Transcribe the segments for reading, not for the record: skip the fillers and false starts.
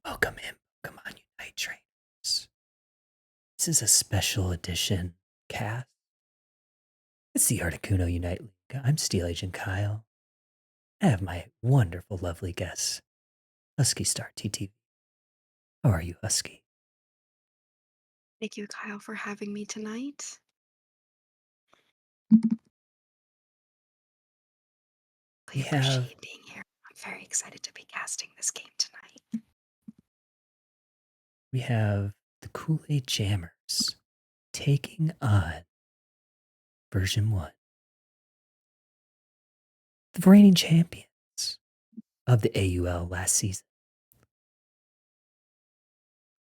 Welcome in Pokemon Unite trainers. This is a special edition cast. It's the Articuno Unite League. I'm SteelAgentKyle. I have my wonderful, lovely guest, Husky Star TTV. How are you, Husky? Thank you, Kyle, for having me tonight. We Really have appreciate being here. I'm very excited to be casting this game tonight. we have the Koolaid Jammerz taking on version 1, the reigning champions of the AUL last season.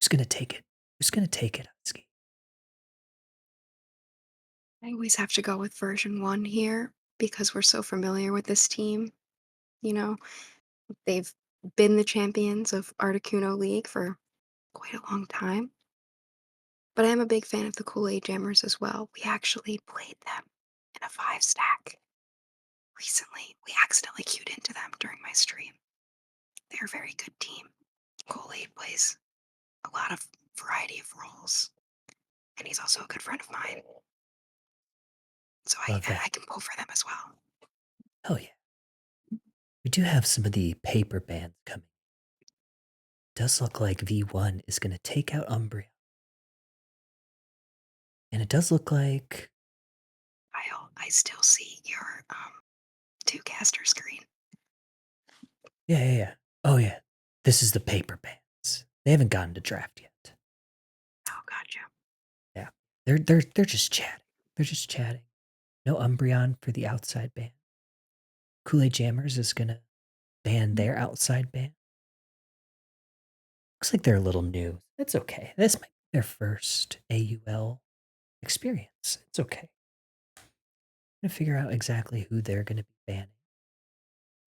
Who's gonna take it? Who's gonna take it, Husky? I always have to go with version 1 here because we're so familiar with this team. You know, they've been the champions of Articuno League for quite a long time. But I am a big fan of the Kool-Aid Jammers as well. We actually played them in a 5-stack recently. We accidentally queued into them during my stream. They're a very good team. Kool-Aid plays a lot of variety of roles, and he's also a good friend of mine. So I, Love that. I can pull for them as well. Hell yeah. We do have some of the paper bands coming. Does look like V1 is going to take out Umbria. And it does look like, I still see your two caster screen. yeah. Oh, yeah. This is the paper bands. They haven't gotten to draft yet. Oh, gotcha. Yeah. They're just chatting. They're just chatting. No Umbreon for the outside ban. Kool-Aid Jammerz is going to ban their outside ban. Looks like they're a little new. It's okay. This might be their first AUL experience. It's okay. I'm going to figure out exactly who they're going to be banning.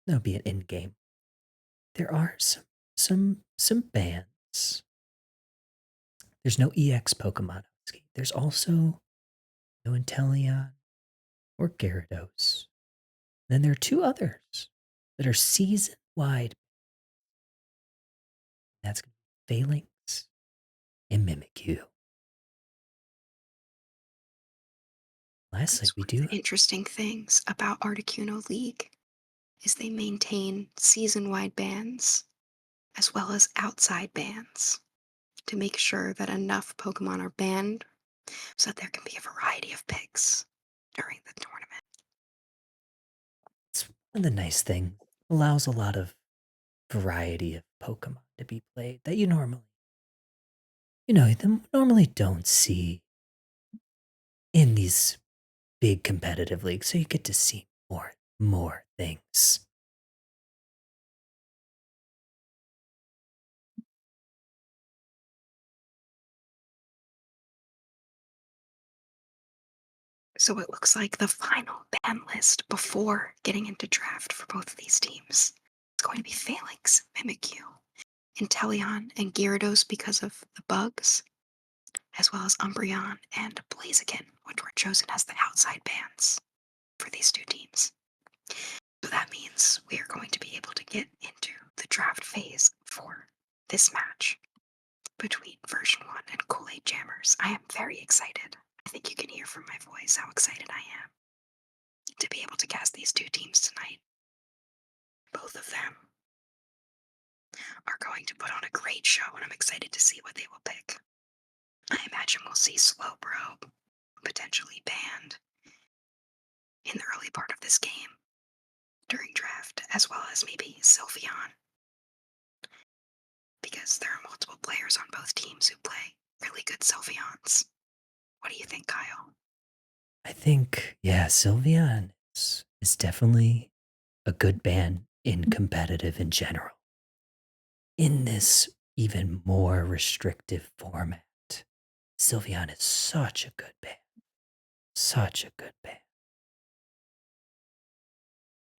That'll be an in-game. There are some bans. There's no EX Pokemon. There's also no Inteleon or Gyarados. Then there are two others that are season-wide. That's going to be Phalanx and Mimikyu. Lastly, That's we one of do. the interesting things about Articuno League is they maintain season-wide bans as well as outside bans to make sure that enough Pokemon are banned so that there can be a variety of picks during the tournament. It's one of the nice things. Allows a lot of variety of Pokemon to be played that you normally don't see in these big competitive leagues. So you get to see more things. So it looks like the final ban list before getting into draft for both of these teams is going to be Phalanx, Mimikyu, Inteleon, and Gyarados because of the bugs, as well as Umbreon and Blaziken, which were chosen as the outside bans for these two teams. So that means we are going to be able to get into the draft phase for this match between version 1 and Kool-Aid Jammerz. I am very excited. I think you can hear from my voice how excited I am to be able to cast these two teams tonight. Both of them are going to put on a great show, and I'm excited to see what they will pick. I imagine we'll see Slowbro potentially banned in the early part of this game during draft, as well as maybe Sylveon, because there are multiple players on both teams who play really good Sylveons. What do you think, Kyle? I think, yeah, Sylveon is definitely a good ban in competitive in general. In this even more restrictive format, Sylveon is such a good ban. Such a good ban.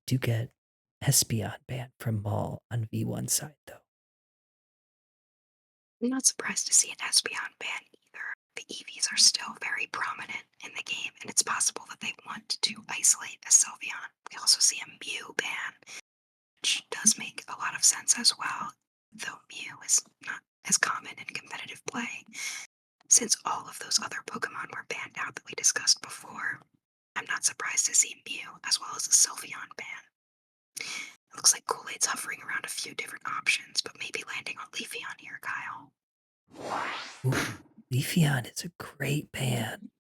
Do get Espeon banned from Maul on V1 side though. I'm not surprised to see an Espeon ban either. The EVs are still very prominent in the game, and it's possible that they want to isolate a Sylveon. We also see a Mew ban, which does make a lot of sense as well. though Mew is not as common in competitive play, since all of those other Pokemon were banned out that we discussed before. I'm not surprised to see Mew as well as a Sylveon ban. It looks like Koolaid's hovering around a few different options, but maybe landing on Leafeon here, Kyle. Ooh, Leafeon is a great ban.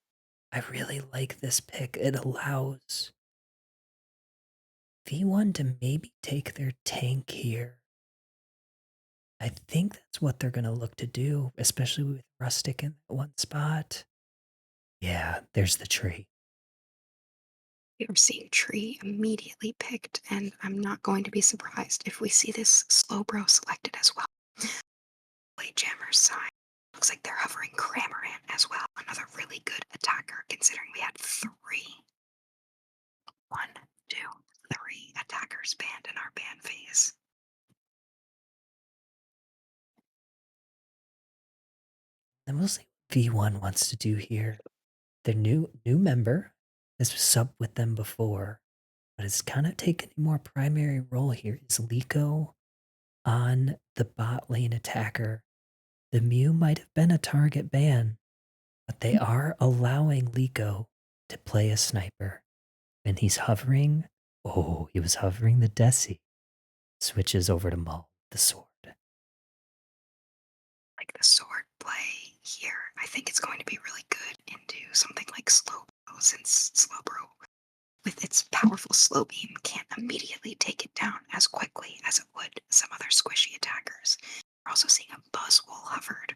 I really like this pick. It allows V1 to maybe take their tank here. I think that's what they're going to look to do, especially with Rustic in that one spot. Yeah, there's the tree. We are seeing Tree immediately picked, and I'm not going to be surprised if we see this Slowbro selected as well. Play Jammerz side. Looks like they're hovering Cramorant as well. Another really good attacker, considering we had one, two, three attackers banned in our ban phase. Then we'll see what V1 wants to do here. Their new member has subbed with them before, but it's kind of taken a more primary role here. Is Liko on the bot lane attacker? The Mew might have been a target ban, but they are allowing Liko to play a sniper. And he's hovering. Oh, he was hovering the Desi. Switches over to Maul, the sword. Like the sword play here, I think it's going to be really good into something like Slowbro, since Slowbro, with its powerful slow beam, can't immediately take it down as quickly as it would some other squishy attackers. We're also seeing a Buzzwole hovered,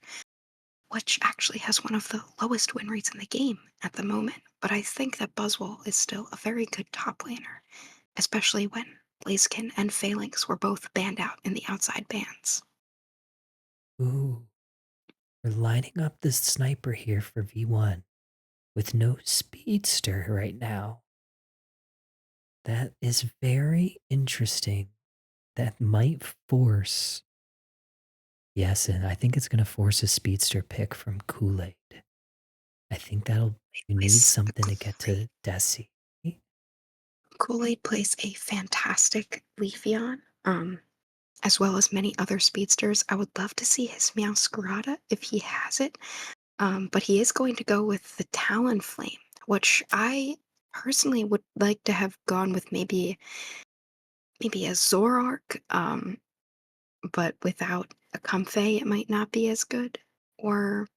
which actually has one of the lowest win rates in the game at the moment, but I think that Buzzwole is still a very good top laner, especially when Blaziken and Phalanx were both banned out in the outside bans. Ooh, we're lining up the sniper here for V1 with no speedster right now. That is very interesting. That might force. Yes, and I think it's going to force a speedster pick from Koolaid. I think that'll. You need Plays a something to get great to Desi. Koolaid plays a fantastic Leafeon, as well as many other speedsters. I would love to see his Meowscarada if he has it, but he is going to go with the Talonflame, which I personally would like to have gone with maybe a Zoroark, but without a Comfey, it might not be as good. Or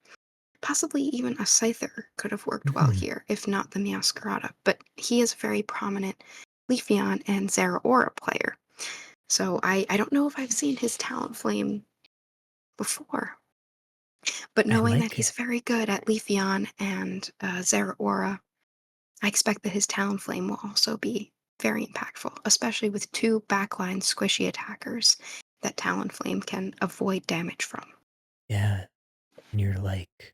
possibly even a Scyther could have worked well Mhm. here, if not the Meowscarada. But he is a very prominent Leafeon and Zeraora player. So I don't know if I've seen his Talonflame before. But I knowing that like he's it. very good at Leafeon and Zeraora, I expect that his Talonflame will also be very impactful, especially with two backline squishy attackers that Talonflame can avoid damage from. Yeah, and you're like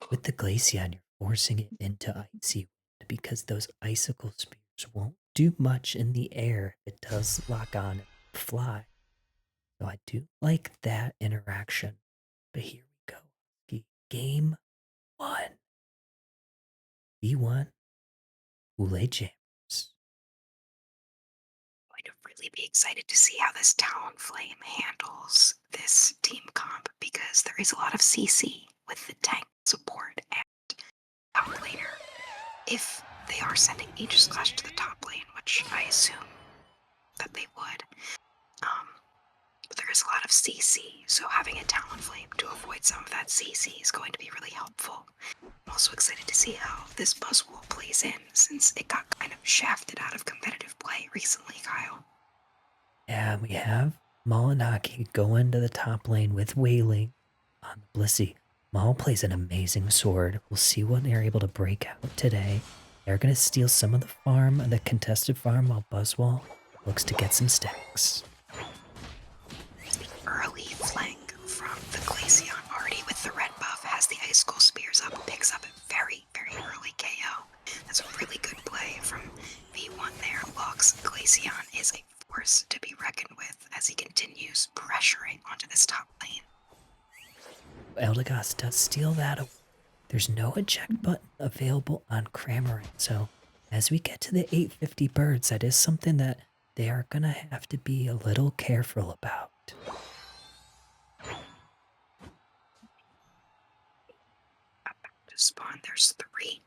with the Glaceon, you're forcing it into Icy Wind because those icicle spears won't do much in the air if it does lock on and fly. So I do like that interaction. But here we go. Game 1. V1, Koolaid Jammerz. Going to really be excited to see how this Talonflame handles this team comp because there is a lot of CC with the tank support and top laner. If they are sending Aegislash to the top lane, which I assume that they would, but there is a lot of CC, so having a Talonflame to avoid some of that CC is going to be really helpful. I'm also excited to see how this Buzzwole plays in, since it got kind of shafted out of competitive play recently, Kyle. Yeah, we have Molinaki going to the top lane with Wailing on the Blissey. Maul plays an amazing sword. We'll see what they're able to break out today. They're going to steal some of the farm, the contested farm, while Buzzwole looks to get some stacks. Early flank from the Glaceon, already with the red buff, has the Icicle Spears up, picks up a very, very early KO. That's a really good play from V1 there. Lux Glaceon is a force to be reckoned with as he continues pressuring onto this top lane. Eldegoss does steal that away. There's no eject button available on Cramorant, so as we get to the 850 birds, that is something that they are going to have to be a little careful about. to spawn. There's 3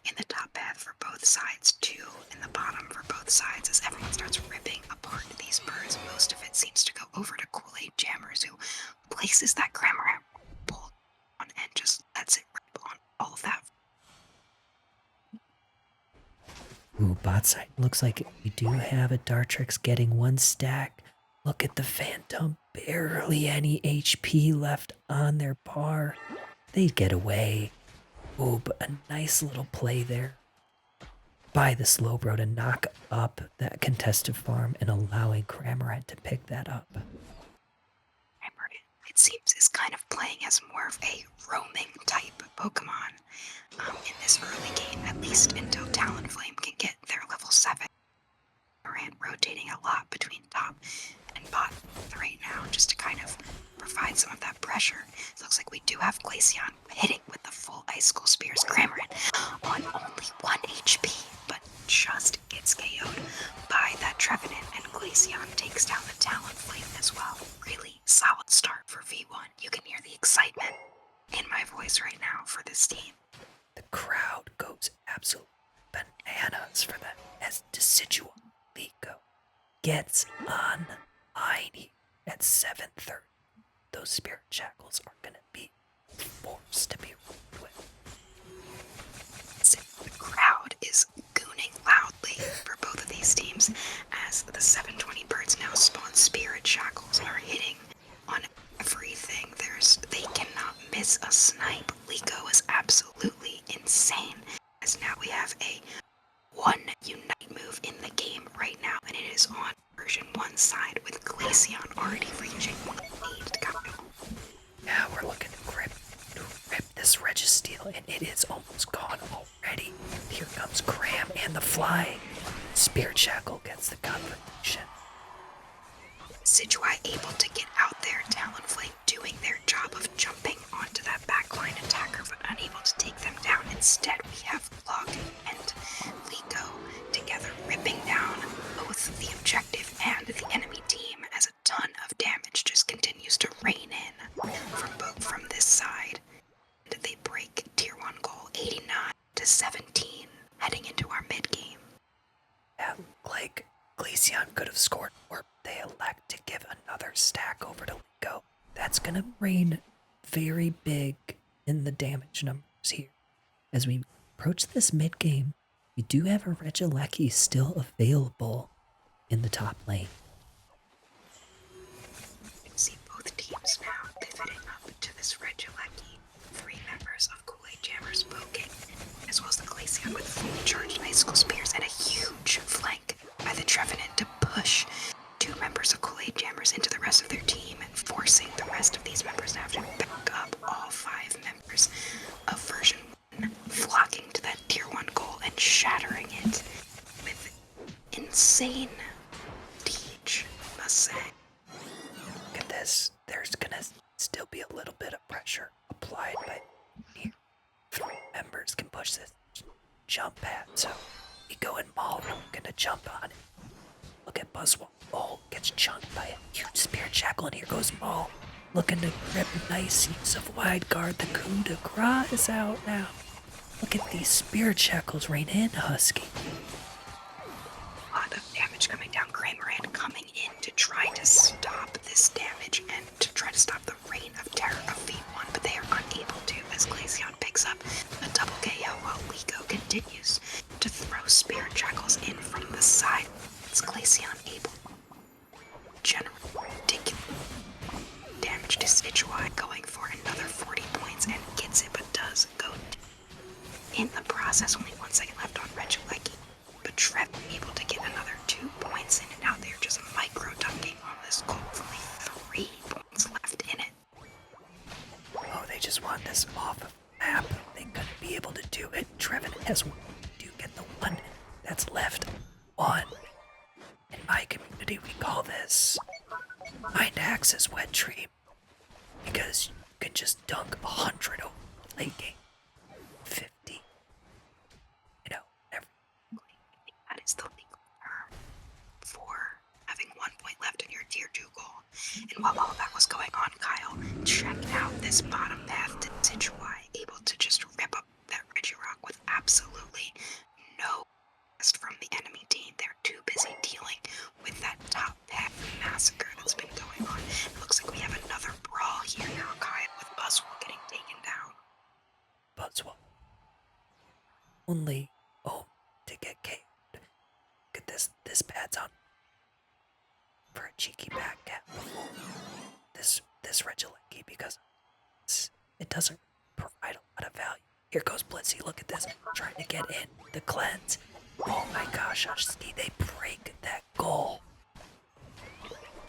in the top path for both sides, 2 in the bottom for both sides. As everyone starts ripping apart these birds, most of it seems to go over to Koolaid Jammerz, who places that grammar pull on and just lets it rip on all of that. Ooh, bot side. Looks like we do have a Dartrix getting 1 stack. Look at the Phantom. Barely any HP left on their bar. They'd get away. Ooh, but a nice little play there by the Slowbro to knock up that contested farm and allowing Cramorant to pick that up. It seems is kind of playing as more of a roaming type Pokemon in this early game, at least until Talonflame can get their level 7. Cramorant rotating a lot between top and bottom right now just to kind of provide some of that pressure. It looks like we do have Glaceon hitting with the full Icicle Spears. Cramorant on only 1 HP, but just gets KO'd by that Trevenant, and Glaceon takes down the Talonflame as well. Really solid start for V1. You can hear the excitement in my voice right now for this team. The crowd goes absolutely bananas for them as Deciduous Liko gets online at 7:30. Those Spirit Shackles are going to be forced to be rolled with. The crowd is gooning loudly for both of these teams as the 720 birds now spawn. Spirit Shackles are hitting on everything. They cannot miss a snipe. Liko is absolutely insane as now we have a 1 Unite move in the game right now, and it is on version 1 side with Glaceon already reaching 8 Kyle. Now we're looking to rip this Registeel, and it is almost gone already. Here comes Cram and the Fly. Spirit Shackle gets the confirmation. Decidueye able to get out there. Talonflame doing their job of jumping onto that backline attacker, but unable to take them down. Instead, we have Log and Liko together ripping down both the objective and the enemy team as a ton of damage just continues to rain in from this side. And they break tier 1 goal 89-17 heading into our mid game. Yeah, like Glaceon could have scored more, but they elect to give another stack over to Liko. That's gonna rain very big in the damage numbers here. As we approach this mid game, we do have a Regieleki still available in the top lane. You can see both teams now pivoting up to this Regieleki. 3 members of Koolaid Jammerz poking, as well as the Glaceon with fully charged Icicle Spears, and a huge flank by the Trevenant to push 2 members of Koolaid Jammerz into the rest of their team, and forcing the rest of these members to have to back up all 5 members of version 1, flocking to that tier 1 goal and shattering it with insane teach, must say. Look at this. There's gonna still be a little bit of pressure applied, but here 3 members can push this jump pad. So Liko and Maul are gonna jump on it. Look at Buzzwole. Oh, gets chunked by a huge Spirit Shackle, and here goes Maul. Looking to grip. Nice use of wide guard. The coup de grace is out now. Look at these Spirit Shackles rain in, Husky. A lot of damage coming down. Cramorant coming in to try to stop this damage and to try to stop the reign of terror of V1, but they are unable to as Glaceon picks up a double KO while Liko continues to throw Spirit Shackles in from the side. It's Glaceon able to generate ridiculous damage to Decidueye, going for another 40 points and gets it, but does go in the process. Only 1 second left on Regieleki, but Trev able to get another 2 points in, and now they're just micro dunking on this goal with only 3 points left in it. Oh, they just want this off of the map. They couldn't be able to do it. Trevin has one. Do get the one that's left on. In my community, we call this Mind Axe's Wet Dream, because you can just dunk 100 over the late game. 50. Never. That is the legal term for having 1 point left in your tier 2 goal. And while all that was going on, Kyle, check out this bottom path to Decidueye, able to just rip this Regieleki because it doesn't provide a lot of value. Here goes Blitzy. Look at this. Trying to get in the cleanse. Oh my gosh, Husky, they break that goal.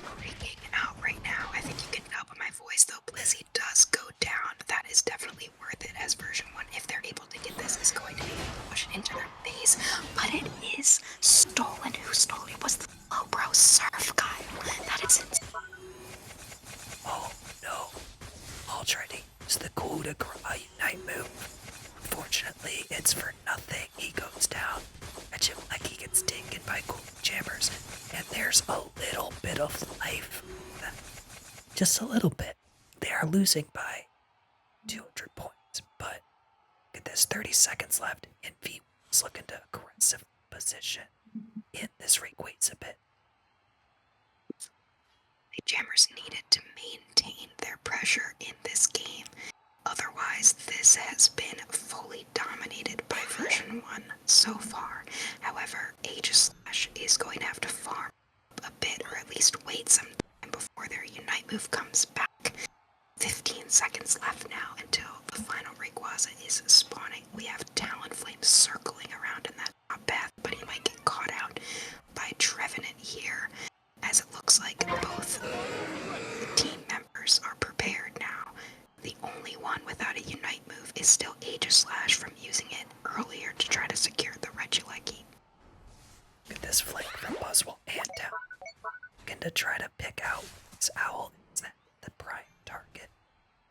Freaking out right now. I think you can tell by my voice, though. Blizzy does go down. That is definitely worth it as version 1. If they're able to get this, is going to be pushed into their base. But it is stolen. Who stole it? Was the low bro Surf Kyle? That is insane. Oh no. I'll try to use the coup de grace Unite move. Unfortunately, it's for nothing. He goes down. Regieleki gets taken by Jammerz, and there's a little bit of life. Just a little bit. They are losing by 200 points, but look at this, 30 seconds left, and V is looking to aggressively position in this Rayquaza bit. The Jammers needed to maintain their pressure in this game. Otherwise, this has been fully dominated by version 1 so far. However, Aegislash is going to have to farm a bit, or at least wait some time before their Unite move comes back. 15 seconds left now until the final Rayquaza is spawning. We have Talonflame circling around in that top path, but he might get caught out by Trevenant here, as it looks like both the team members are prepared now. The only one without a Unite move is still Aegislash from using it earlier to try to secure the Regieleki. Look at this flank from Buzzwole and down. Looking to try to pick out this owl. Is that the prime target?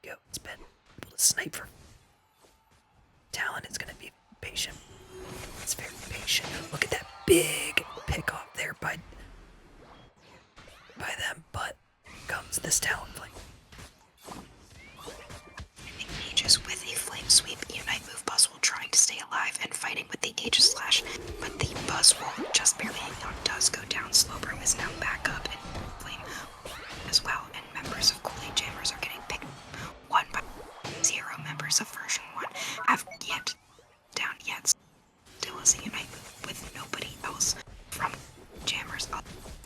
Go, it's been able to snipe for. Talon is going to be patient. It's very patient. Look at that big pick off there by them, but comes this Talonflame. Aegis with a Flame Sweep, Unite move Buzzwole trying to stay alive and fighting with the Aegislash, but the Buzzwole just barely hanging on does go down. Slowbro is now back up and Flame as well, and members of Koolaid Jammerz are getting picked 1 by 0. Members of version 1 haven't yet down yet. Still is a Unite move with nobody else from Jammerz.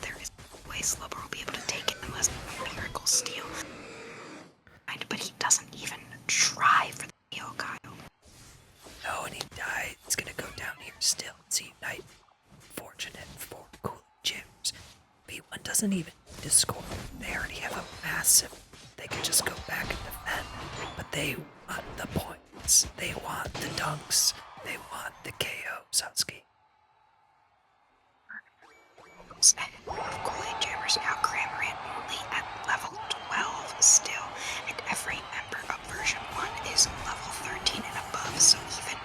There is no way Slowbro will be able to take it unless Miracle Steal. But he doesn't even try for the heal, Kyle. No, and he died. It's gonna go down here still. It's a Unite. Fortunate for Koolaid Jammerz. V1 doesn't even need to score. They already have a massive. They could just go back and defend. But they want the points. They want the dunks. They want the KOs, Husky. Koolaid Jammerz now Cramorant only at level 12 still, and every member of version 1 is level 13 and above, so even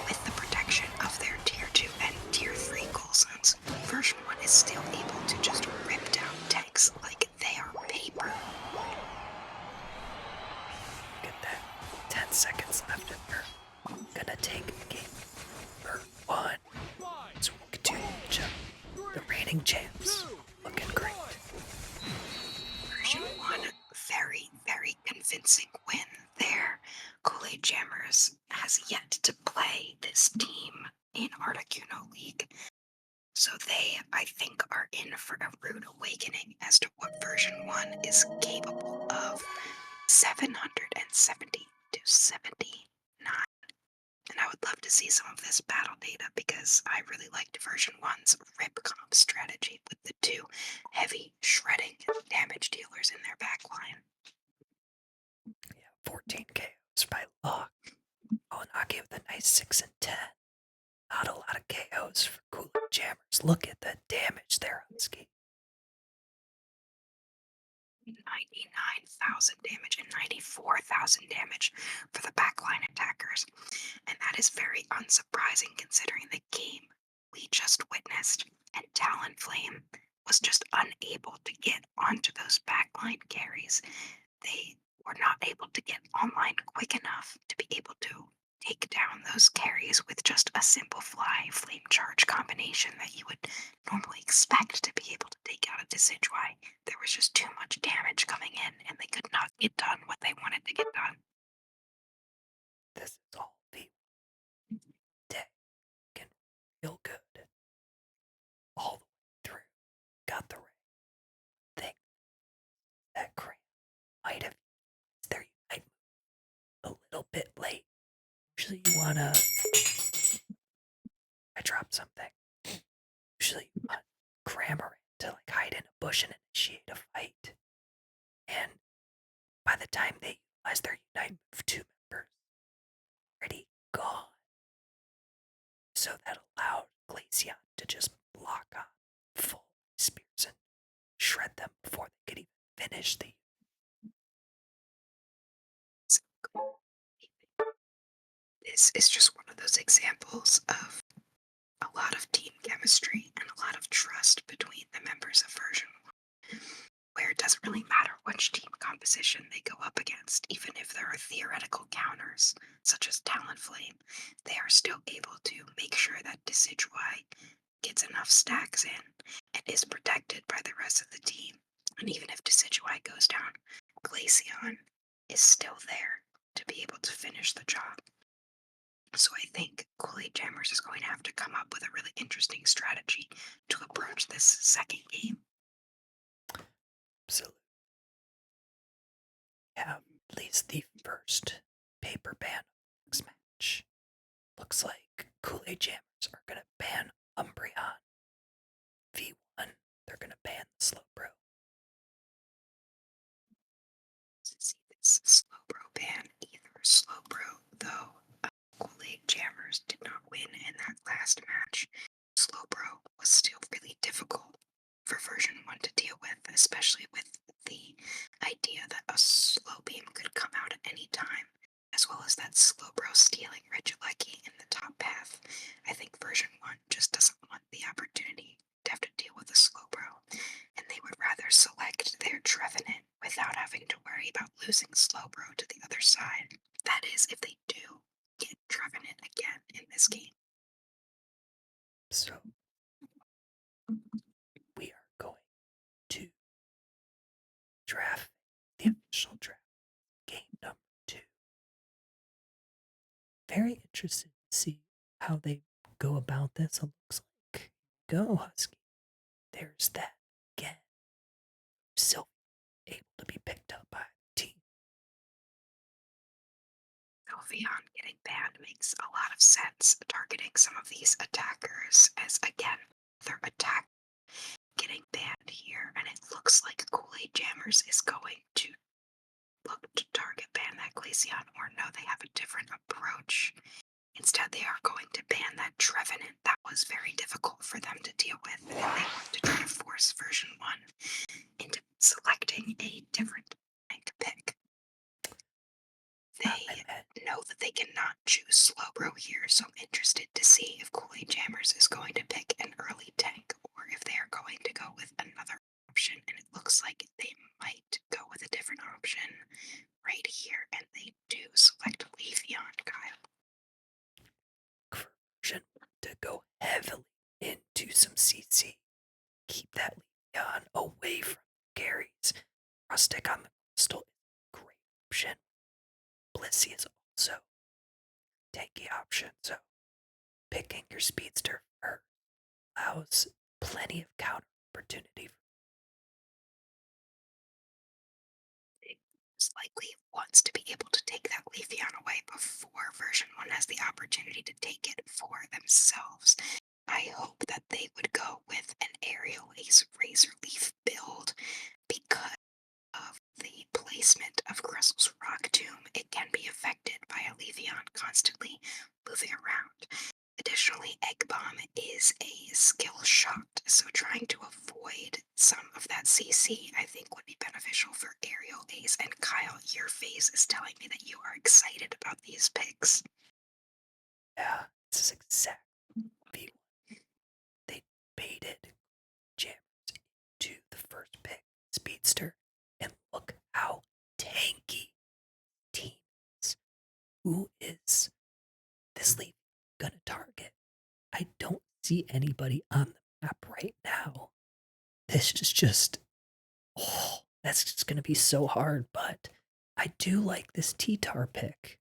with the protection of their tier 2 and tier 3 goal zones, version 1 is still able to just rip down tanks like they are paper. Look at that. 10 seconds left and we're gonna take game number 1. So we'll continue the reigning champs. Looking great. Version 1, very, very convincing win there. Koolaid Jammerz has yet to play this team in Articuno League. So they, I think, are in for a rude awakening as to what version 1 is capable of. 770 to 79. And I would love to see some of this battle data because I really liked version 1's rip comp strategy with the 2 heavy shredding damage dealers in their backline. Yeah, 14 KOs by Lock. Olanaki with a nice 6 and 10. Not a lot of KOs for Koolaid Jammerz. Look at the damage there, Husky. 99,000 damage and 94,000 damage for the backline attackers. And that is very unsurprising considering the game we just witnessed, and Talonflame was just unable to get onto those backline carries. They were not able to get online quick enough to be able to take down those carries with just a simple fly flame charge combination that you would normally expect to be able to take out a Decidueye. There was just too much damage coming in and they could not get done what they wanted to get done. This is all the day. Can feel good. All the way through. Got the right thing. That cramp might have used their Unite a little bit late. Usually you wanna I dropped something. Usually you want Cramorant to like hide in a bush and initiate a fight. And by the time they utilize their Unite move, two members already gone. So that allowed Glaceon to just block on full spears and shred them before they could even finish the. So this is just one of those examples of a lot of team chemistry and a lot of trust between the members of version 1, where it doesn't really matter which team composition they go up against, even if there are theoretical counters, such as Talonflame, they are still able to make sure that Decidueye gets enough stacks in and is protected by the rest of the team. And even if Decidueye goes down, Glaceon is still there to be able to finish the job. So I think Koolaid Jammerz is going to have to come up with a really interesting strategy to approach this second game. Absolutely. Have at least the first paper ban next match. Looks like Koolaid Jammerz are gonna ban Umbreon. V1, they're gonna ban the Slowbro. See this Slowbro ban either. Slowbro, though, Koolaid Jammerz did not win in that last match. Slowbro was still really difficult for version 1 to deal with, especially with the idea that a slow beam could come out at any time, as well as that Slowbro stealing Regieleki in the top path. I think version 1 just doesn't want the opportunity to have to deal with a Slowbro, and they would rather select their Trevenant without having to worry about losing Slowbro to the other side. That is, if they do get Trevenant again in this game. So we are going to draft the official draft game number 2. Very interested to see how they go about this. It looks like go Husky. There's that again. Still able to be picked up by the team. Sylveon getting banned makes a lot of sense, targeting some of these attackers as, again, their attack getting banned here, and it looks like Koolaid Jammerz is going to look to target ban that Glaceon, or no, they have a different approach. Instead, they are going to ban that Trevenant. That was very difficult for them to deal with, and they want to try to force version 1 into selecting a different tank pick. They know that they cannot choose Slowbro here, so I'm interested to see if Koolaid Jammerz is going to pick an early tank or if they are going to go with another option, and it looks like they might go with a different option right here, and they do select Leafeon, Version to go heavily into some CC. Keep that Leafeon away from Gary's. Rustic on the Crystal is a great option. Blissey is also a tanky option, so picking your speedster first allows plenty of counter opportunity. Likely wants to be able to take that Leafeon away before version 1 has the opportunity to take it for themselves. I hope that they would go with an Aerial Ace Razor Leaf build because of the placement of Gristle's Rock Tomb. It can be affected by a Leafeon constantly moving around. Additionally, Egg Bomb is a skill shot, so trying to avoid some of that CC I think would be beneficial for Aerial Ace. And Kyle, your face is telling me that you are excited about these picks. Yeah, this is exactly V1. They baited Jammerz into the first pick, Speedster, and look how tanky team is. Who is this lead gonna target? I don't see anybody on the map right now. This is just, that's just gonna be so hard, but I do like this T-Tar pick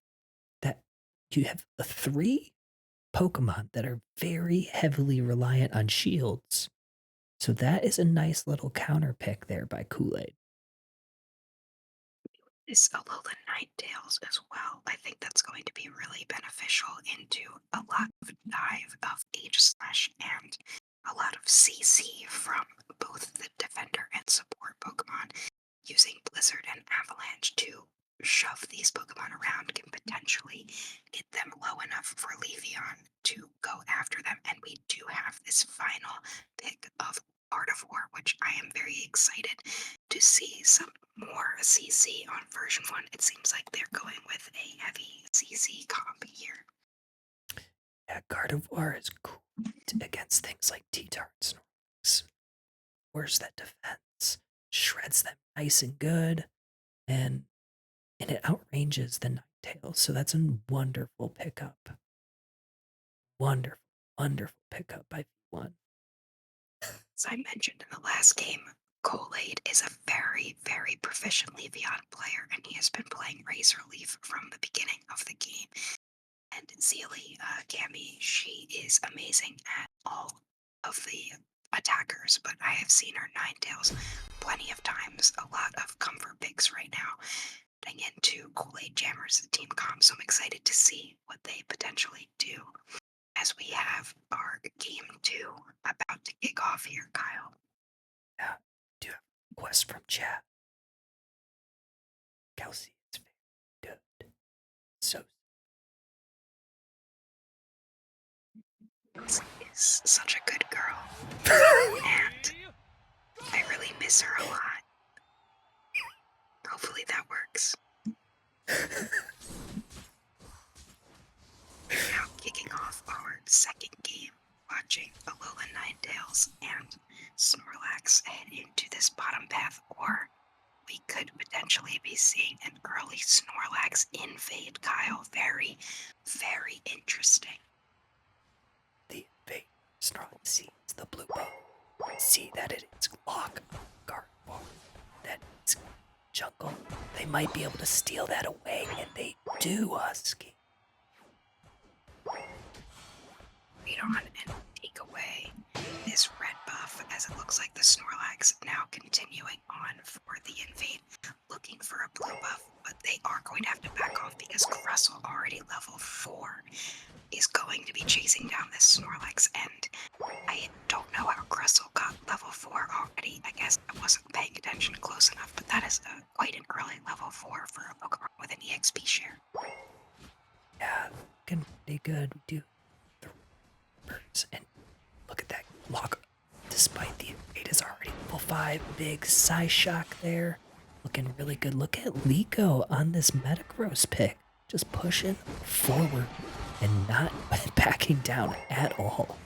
that you have the 3 Pokemon that are very heavily reliant on shields. So that is a nice little counter pick there by Koolaid. This Alola Ninetales as well. I think that's going to be really beneficial into a lot of dive of H slash and a lot of CC from both the defender and support Pokemon. Using Blizzard and Avalanche to shove these Pokemon around can potentially get them low enough for Leafeon to go after them. And we do have this final pick of Gardevoir, which I am very excited to see some more CC on version 1. It seems like they're going with a heavy CC comp here. Yeah, Gardevoir is great against things like T-Tar and Snorlax. Where's that defense? Shreds them nice and good, and it outranges the Ninetales, so that's a wonderful pickup. Wonderful, wonderful pickup by V1. As I mentioned in the last game, Koolaid is a very, very proficient Leafeon player, and he has been playing Razor Leaf from the beginning of the game. And Zealy, Cammy, she is amazing at all of the attackers, but I have seen her Ninetales plenty of times, a lot of comfort picks right now. Getting into Kool-Aid Jammerz team comp, so I'm excited to see what they potentially do as we have our game 2 about to kick off here, Kyle. Yeah, do have a request from chat. Kelsey is very good. So This is such a good girl, and I really miss her a lot. Hopefully that works. We're now kicking off our second game, watching Alola Ninetales and Snorlax head into this bottom path, or we could potentially be seeing an early Snorlax invade, Kyle. Very, very interesting. the invader Snorlax sees the blue ball. See that it is lock Gardevoir. That is jungle. They might be able to steal that away, and they do, Husky. Read on and take away this red buff, as it looks like the Snorlax now continuing on for the invade, looking for a blue buff, but they are going to have to back off because Crustle, already level 4, is going to be chasing down this Snorlax, and I don't know how Crustle got level 4 already. I guess I wasn't paying attention close enough, but that is quite an early level 4 for a Pokemon with an EXP share. Yeah, looking pretty good. We do the birds, and look at that lock. Despite the invade is already level 5, big Psyshock there. Looking really good. Look at Liko on this Metagross pick. Just pushing forward and not backing down at all.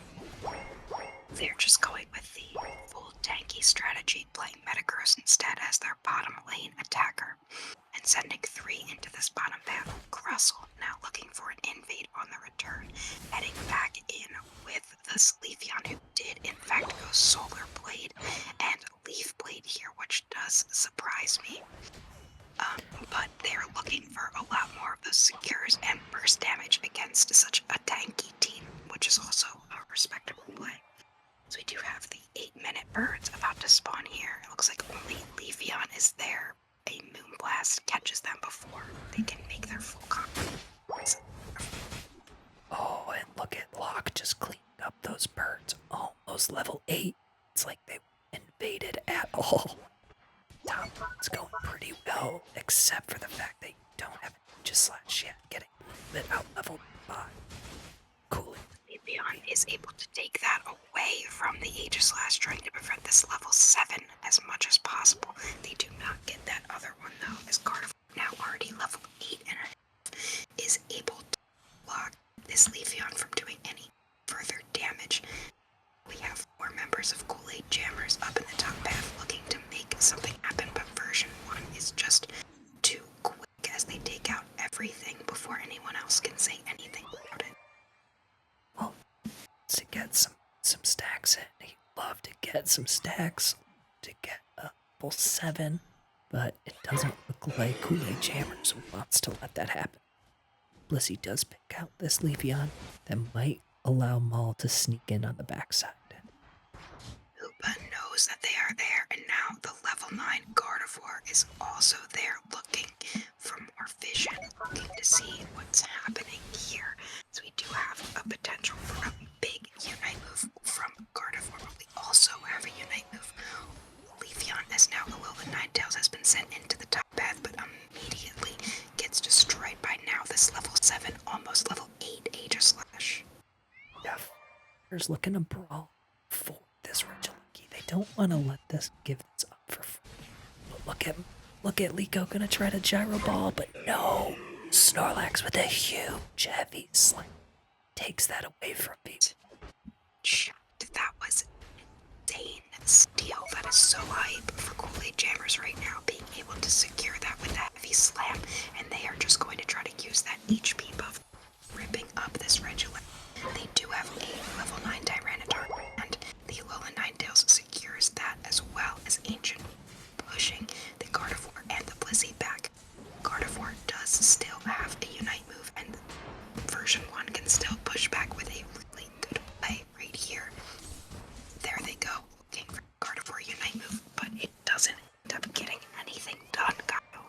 They're just going with the full tanky strategy, playing Metagross instead as their bottom lane attacker, and sending 3 into this bottom path. Crustle now looking for an invade on the return, heading back in with this Leafeon, who did in fact go Solar Blade and Leaf Blade here, which does surprise me. But they're looking for a lot more of those secures and burst damage against such a tanky team, which is also a respectable play. So we do have the 8-minute birds about to spawn here. It looks like only Leafeon is there. A Moonblast catches them before they can make their full combo. Oh, and look at Locke just cleaning up those birds. Almost level 8. It's like they invaded at all. Top one's going pretty well, except for the fact that you don't have a Aegislash yet, getting a bit out leveled by Koolaid. Leafeon is able to take that away from the Aegislash, trying to prevent this level 7 as much as possible. They do not get that other one though, as Gardevoir, now already level 8 and is able to block this Leafeon from doing any further damage. We have 4 members of Kool-Aid Jammerz up in the top path looking to make something happen, but version 1 is just too quick as they take out everything before anyone else can say anything about it. Well, to get some stacks in, he'd love to get some stacks to get a full 7, but it doesn't look like Kool-Aid Jammerz wants to let that happen. Blissey does pick out this Leafeon that might allow Maul to sneak in on the backside. Hoopa knows that they are there, and now the level 9 Gardevoir is also there looking Jammerz looking to brawl for this Regieleki. They don't want to let this give this up for free. But look at Liko gonna try to gyro ball, but no. Snorlax with a huge heavy slam takes that away from people. That was insane steal. That is so hype for Koolaid Jammerz right now, being able to secure that with a heavy slam, and they are just going to try to use that HP buff, ripping up this Regieleki. They do have a level 9 Tyranitar, and the Alolan Ninetales secures that as well as Ancient, pushing the Gardevoir and the Blissey back. Gardevoir does still have a Unite move, and version 1 can still push back with a really good play right here. There they go, looking for Gardevoir Unite move, but it doesn't end up getting anything done, Kyle.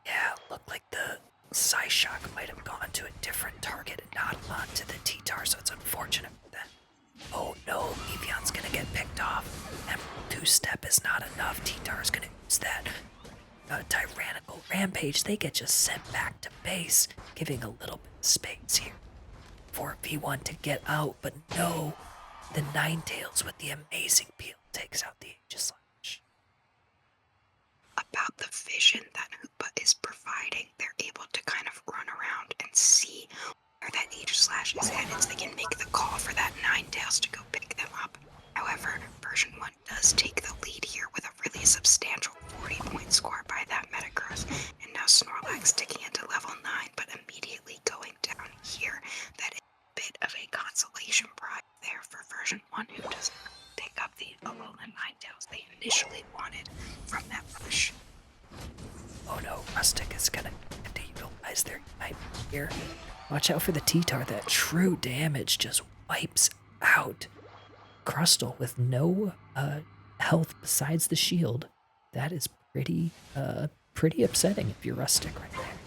Yeah, looked like the Psyshock might have gone to a different target and not onto the T-Tar, so it's unfortunate for them. Oh no, Eevion's gonna get picked off, and two-step is not enough. T-Tar's gonna use that tyrannical rampage. They get just sent back to base, giving a little bit of space here for V1 to get out, but no, the Ninetales with the amazing peel takes out the Aegislash. About the vision that Hoopa is providing, they're able to kind of run around and see where that Aegislash is headed, so they can make the call for that Ninetales to go pick them up. However, version 1 does take the lead here with a really substantial 40-point score by that Metagross, and now Snorlax ticking into level 9, but immediately going down here. That is a bit of a consolation prize there for version 1, who does not pick up the Alolan Ninetales they initially wanted from that push. Oh no, Rustic is gonna have to utilize their Unite here. Watch out for the T-Tar. That true damage just wipes out Crustle with no health besides the shield. That is pretty upsetting if you're Rustic right there.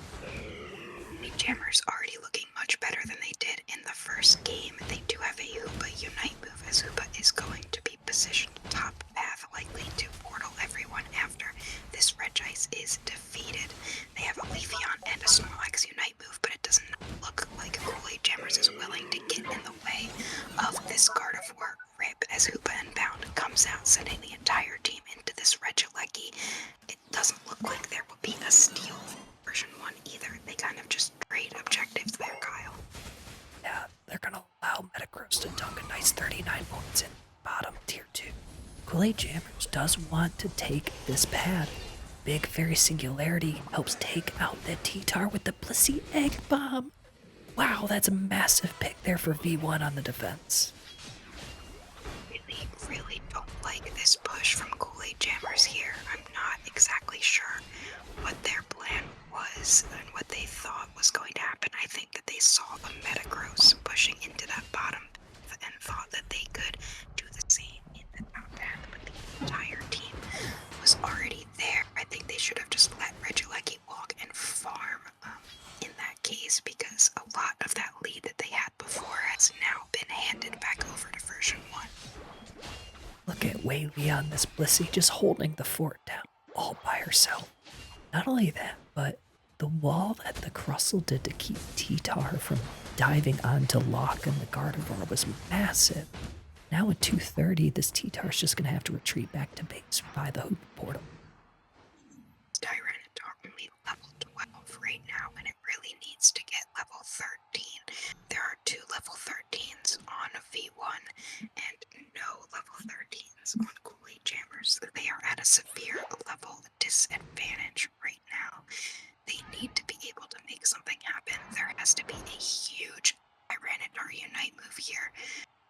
Jammerz already looking much better than they did in the first game. They do have a Hoopa Unite move, as Hoopa is going to be positioned top path, likely to portal everyone after this Regice is defeated. They have a Leafeon and a Snorlax Unite move, but it does not look like Koolaid Jammerz is willing to get in the way of this Gardevoir rip as Hoopa Unbound comes out, sending the entire team into this Regieleki. It doesn't look like there will be a steal version 1 either. They kind of just trade objectives there, Kyle. Yeah, they're gonna allow Metagross to dunk a nice 39 points in bottom tier 2. Koolaid Jammerz does want to take this pad. Big Fairy Singularity helps take out that T-Tar with the Blissey Egg Bomb. Wow, that's a massive pick there for V1 on the defense. Really don't like this push from Koolaid Jammerz here. I'm not exactly sure what their plan was and what they thought was going to happen. I think that they saw the Metagross pushing into that bottom path and thought that they could do the same in the top path, but the entire team was already there. I think they should have just let Regieleki walk and farm in that case, because a lot of that lead that they had before has now been handed back over to version 1. Look at Wayley on this Blissey just holding the fort down all by herself. Not only that, but the wall that the Crustle did to keep T-Tar from diving onto Locke and the Gardevoir was massive. Now at 230, this T-Tar's just going to have to retreat back to base by the Hoopa portal. Tyranitar only level 12 right now, and it really needs to get level 13. There are 2 level 13s on V1 and no level 13s on Koolaid Jammerz. They are at a severe level disadvantage right now. They need to be able to make something happen. There has to be a huge Tyranitar Unite move here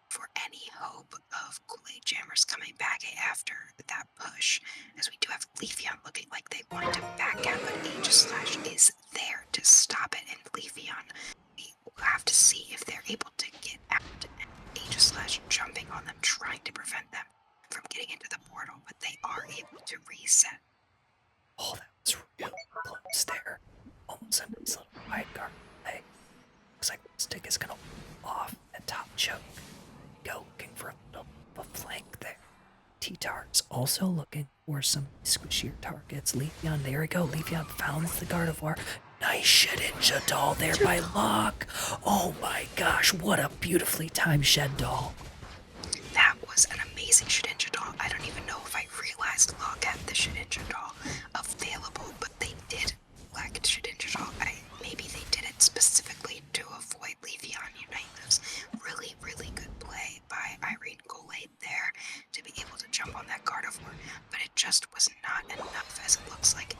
for any hope of Koolaid Jammerz coming back after that push, as we do have Leafeon looking like they want to back out, but Aegislash is there to stop it, and Leafeon, we will have to see if they're able to get out, and Aegislash jumping on them, trying to prevent them from getting into the portal, but they are able to reset. Oh, that was real close there. Almost a nice little wide guard play. Looks like Stick is gonna off at top choke. Go looking for a little flank there. T-Tar is also looking for some squishier targets. Leafeon, there we go. Leafeon founds the Gardevoir. nice Shedinja doll there by Locke. Oh my gosh, what a beautifully timed Shed doll. That was an amazing Shedinja doll. I don't even know if I realized Locke had the Shedinja doll available, but they did lack Shedinja doll. Maybe they did it specifically to avoid Leafeon Unite moves. Really, really good play by Irene Koolaid there to be able to jump on that Gardevoir, but it just was not enough, as it looks like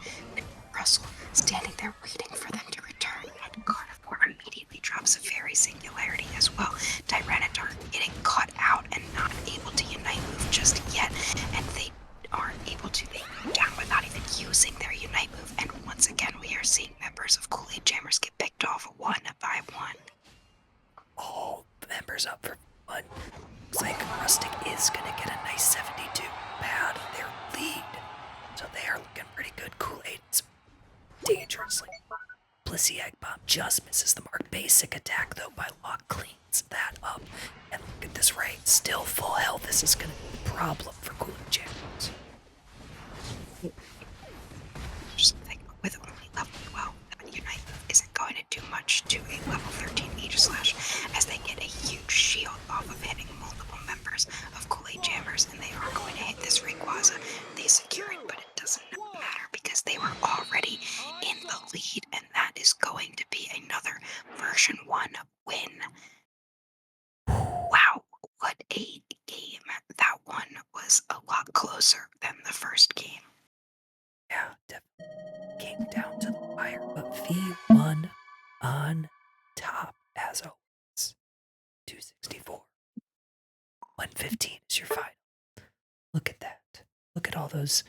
Russell standing there waiting for them to return, and Gardevoir immediately drops a Fairy Singularity as well. Tyranitar getting caught out and not able to Unite move just yet, and they aren't able to. They go down without even using their Unite move, and once again we are seeing members of Koolaid Jammerz get picked off one by one. All members up for one. Looks like Rustic is gonna get a nice 72 pad on their lead. So they are looking pretty good. Koolaid's dangerously. Blissey Egg Bomb just misses the mark. Basic attack though by Locke cleans that up. And look at this rate, still full health. This is gonna be a problem for Koolaid Jammerz. Just think, with only level 12, that Unite move isn't going to do much to a level 13 Aegislash, as they get a huge shield off of hitting multiple members of Koolaid Jammerz, and they are going to hit this Rayquaza. They secure it, but it doesn't matter because they were already in the lead, and that is going to be another version 1 win. Wow, what a game. That one was a lot closer than the first game. Yeah, definitely came down to the wire, but V1 on top as always. 264. 115 is your final. Look at that. Look at all those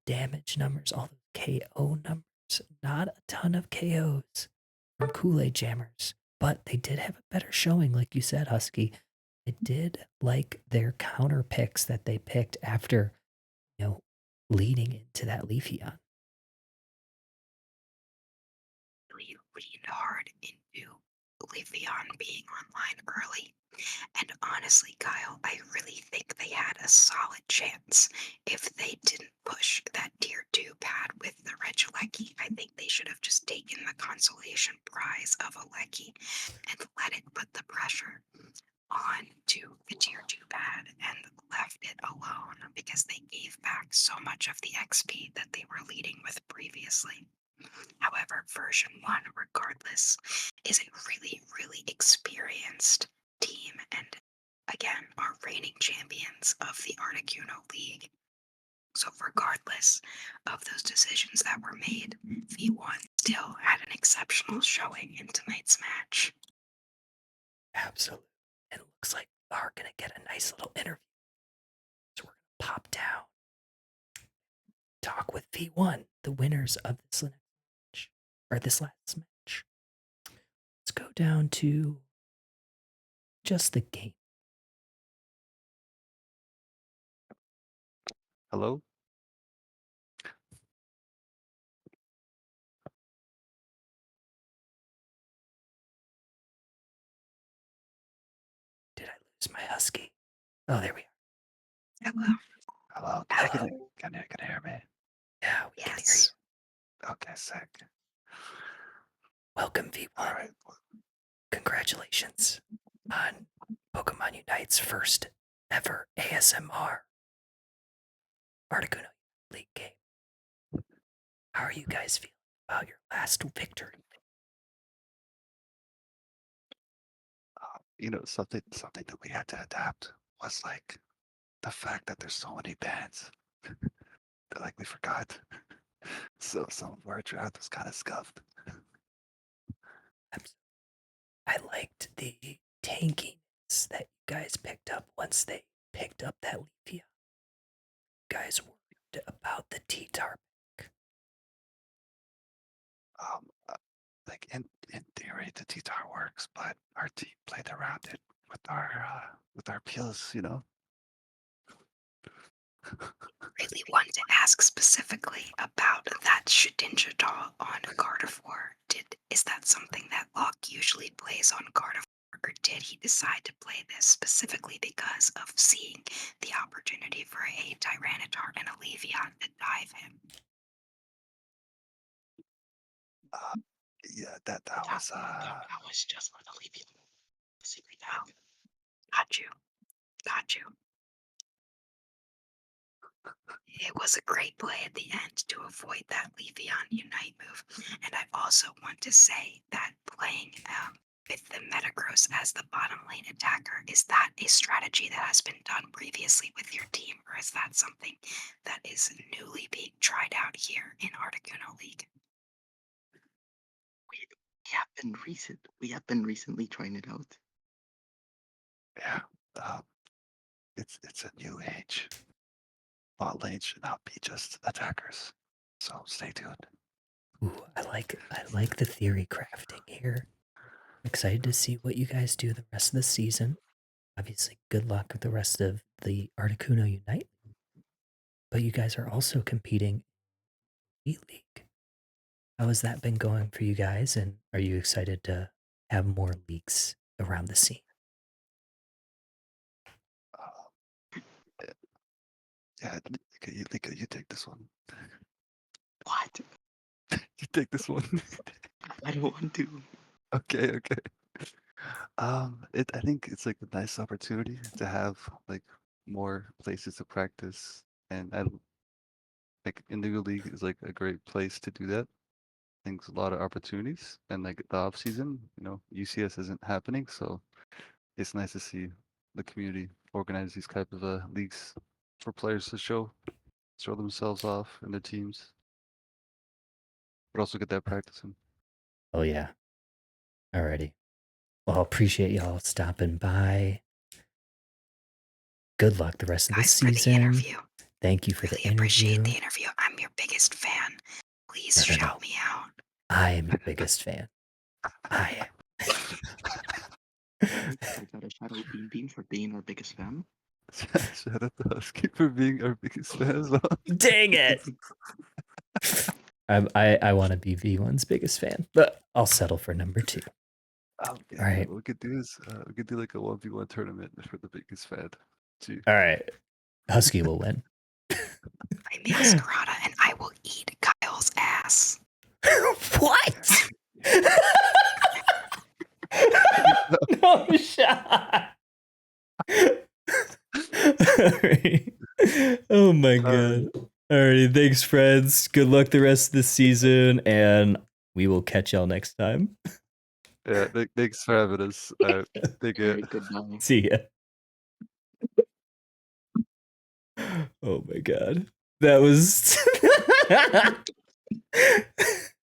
damage numbers, all those KO numbers. Not a ton of KOs from Koolaid Jammerz, but they did have a better showing, like you said, Husky. They did like their counter picks that they picked after, leading into that Leafeon. Really leaned hard into Leafeon being online early. And honestly, Kyle, I really think they had a solid chance if they didn't push that tier 2 pad with the Regieleki. I think they should have just taken the consolation prize of Aleki and let it put the pressure on to the tier 2 pad and left it alone, because they gave back so much of the XP that they were leading with previously. However, version 1, regardless, is a really, really experienced team, and again, are reigning champions of the Articuno League. So regardless of those decisions that were made, V1 still had an exceptional showing in tonight's match. Absolutely. And it looks like we are going to get a nice little interview. So we're going to pop down, talk with V1, the winners of this match, or this last match. Let's go down to just the game. Hello? Did I lose my Husky? Oh, there we are. Hello. Hello? Hello. Can you hear me? Yeah, we can hear Yes. you. Okay, sick. Welcome, V1. All right. Congratulations on Pokemon Unite's first ever ASMR Articuno League game. How are you guys feeling about your last victory? Something that we had to adapt was like the fact that there's so many bands that like we forgot. So some of our draft was kind of scuffed. I liked the tankiness that you guys picked up once they picked up that Leafeon. You guys worried about the T-Tar pick. Uh, like in theory, the T-Tar works, but our team played around it with our peels, Really want to ask specifically about that Shedinja doll on Gardevoir. Is that something that Locke usually plays on Gardevoir, or did he decide to play this specifically because of seeing the opportunity for a Tyranitar and a Leafeon to dive him? Yeah, that That was just for the Leafy. The secret now. Got you. Got you. It was a great play at the end to avoid that Leafeon Unite move. And I also want to say that playing with the Metagross as the bottom lane attacker, is that a strategy that has been done previously with your team, or is that something that is newly being tried out here in Articuno League? We have been recently trying it out. Yeah, it's a new age. Bot lane should not be just attackers. So stay tuned. Ooh, I like the theory crafting here. I'm excited to see what you guys do the rest of the season. Obviously, good luck with the rest of the Articuno Unite. But you guys are also competing in Elite League. How has that been going for you guys? And are you excited to have more leagues around the scene? Yeah, you take this one. What? You take this one. I don't want to. Okay. I think it's like a nice opportunity to have like more places to practice, and I like Indigo League is like a great place to do that. I think there's a lot of opportunities, and like the off season, UCS isn't happening, so it's nice to see the community organize these type of leagues for players to show themselves off and their teams, but also get that practice in. Oh, yeah. Alrighty. Well, appreciate y'all stopping by. Good luck the rest of the Guys, for season. the interview. Thank you for Really the interview. appreciate the interview. I'm your biggest fan. Please shout me out. I am your biggest fan. I am. I got a shout out Beam for being our biggest fan. Shout out to Husky for being our biggest fan as well. Dang it! I want to be V1's biggest fan, but I'll settle for number 2. Yeah, all right. What we could do is we could do like a 1v1 tournament for the biggest fan. Too. All right. Husky will win. I'm Masquerada and I will eat Kyle's ass. What? No shot. Right. Oh my god. Alrighty, thanks friends. Good luck the rest of the season, and we will catch y'all next time. Yeah, thanks for having us. Take care. Goodbye. See ya. Oh my god. That was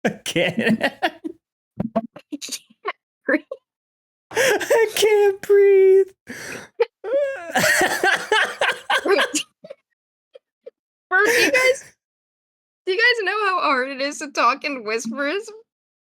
I can't. I can't breathe. Do you guys know how hard it is to talk in whispers?